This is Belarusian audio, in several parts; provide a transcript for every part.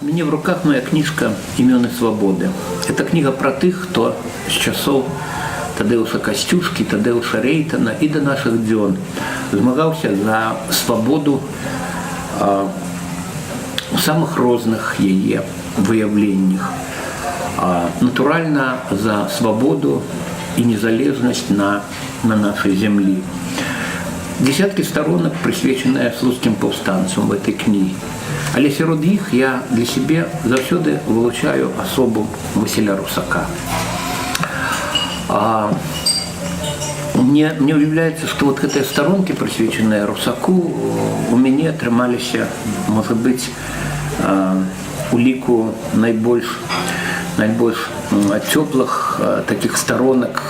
У меня в руках моя книжка «Имёны свободы». Это книга про тех, кто с часов Тадеуша Костюшки, Тадеуша Рейтана и до наших дзён змагаўся за свободу у самых розных яе выявленнях. Натурально за свободу и незалежность на нашей земле. Десятки сторонок, присвеченные слуцким повстанцам в этой книге. Але сярод іх я для себе заўсёды вылучаю особу Васіля Русака. Мне уявляется, что вот эти сторонки, присвеченные Русаку, у меня атрымаліся, может быть, у ліку найбольш теплых таких сторонок,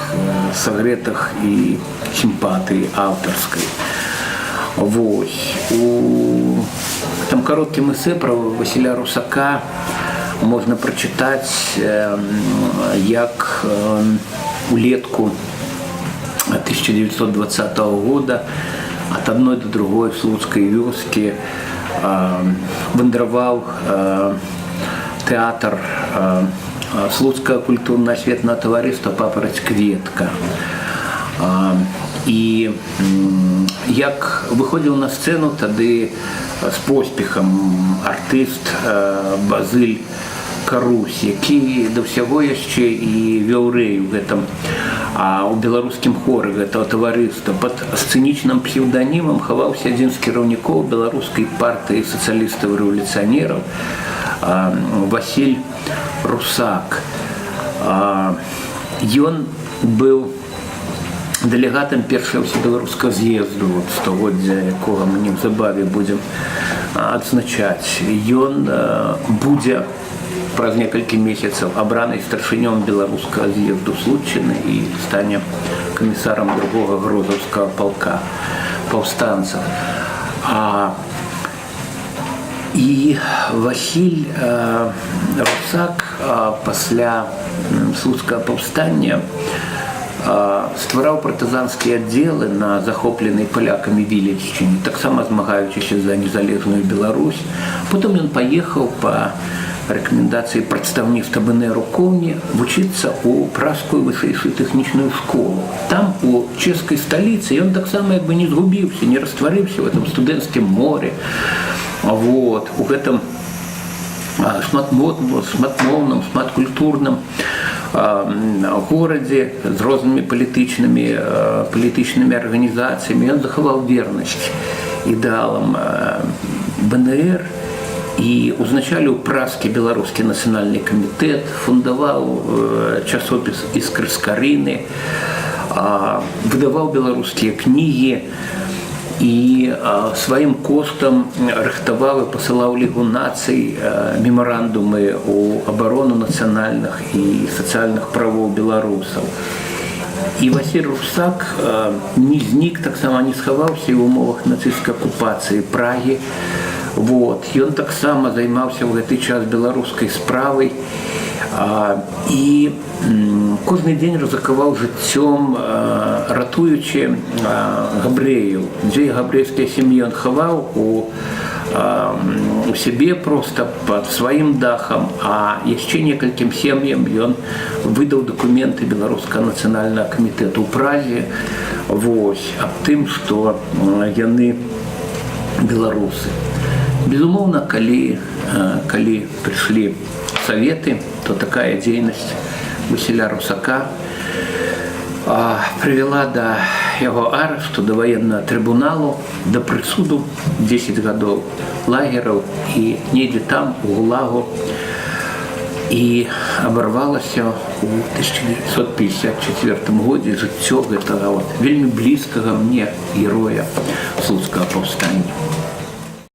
согретых и симпатии авторской. Вот. У там короткім эссе про Васіля Русака можно прочитать, як улетку 1920 года от одной до другой слуцкой вёскі вандраваў театр Слуцкого культурно-осветного товариства «Папороть Кветка». И як выходил на сцену тады с поспехом артист Базыль Карусь, які до всего яшчэ і вёў рэю в этом у беларускім хоры гэтага таварыства. Под сцэнічным псевданімам хаваўся адзін з кіраўнікоў беларускай партыі сацыялістаў-рэвалюцыянераў Васіль Русак. Ён быў дэлегатам першага ўсебеларускага з'езду стагоддзя, якога мы неўзабаве будзем адзначаць. Ён будзе праз некалькі месяцаў абраны старшынём беларускага з'езду Случчыны і стане камісарам другога грозаўскага палка паўстанцаў. І Васіль Русак пасля слуцкага паўстання ствараў партызанскія аддзелы на захопленай палякамі Віленшчыне, таксама змагаючыся за незалежную Беларусь. Потым ён паехаў па рэкамендацыі прадстаўніцтва БНР у Коўні вучыцца ў пражскую вышэйшую тэхнічную школу. Там, у чэшскай сталіцы, ён таксама як бы не згубіўся, не растварыўся в этом студэнцкім моры. Вот. У гэтым шматмоўным, шматкультурным горадзе з рознымі палітычнымі арганізацыямі ён захаваў вернасць ідэалам БНР і узначаліў пражскі беларускі нацыянальны камітэт, фундаваў часопіс «Іскры Скарыны», выдаваў беларускія кнігі і сваім коштам рыхтаваў і пасылаў Лігу нацый мемарандумы ў абарону нацыянальных і сацыяльных правоў беларусаў. І Васіль Русак не знік, таксама не схаваўся ў умовах нацысцкай акупацыі Прагі. Вот. Ён таксама займаўся ў гэты час беларускай справай і кожны дзень рызыкаваў жыццём, ратуючы габрэяў. Дзе габрэйскія сям'і ён хаваў у сябе проста пад сваім дахам, а яшчэ некалькім сем'ям ён выдаў дакументы беларускага нацыянальнага камітэта ў Празе аб тым, што яны беларусы. Безумоўна, калі прыйшлі советы, то такая дзейнасць Васіля Русака прывяла да яго арышту, да ваеннага трыбуналу, да прысуду 10 гадоў лагераў і недзе там, у ГУЛАГу, і абарвалася ў 1954 годзе жыццё гэтага вельмі блізкага мне героя слуцкага паўстання.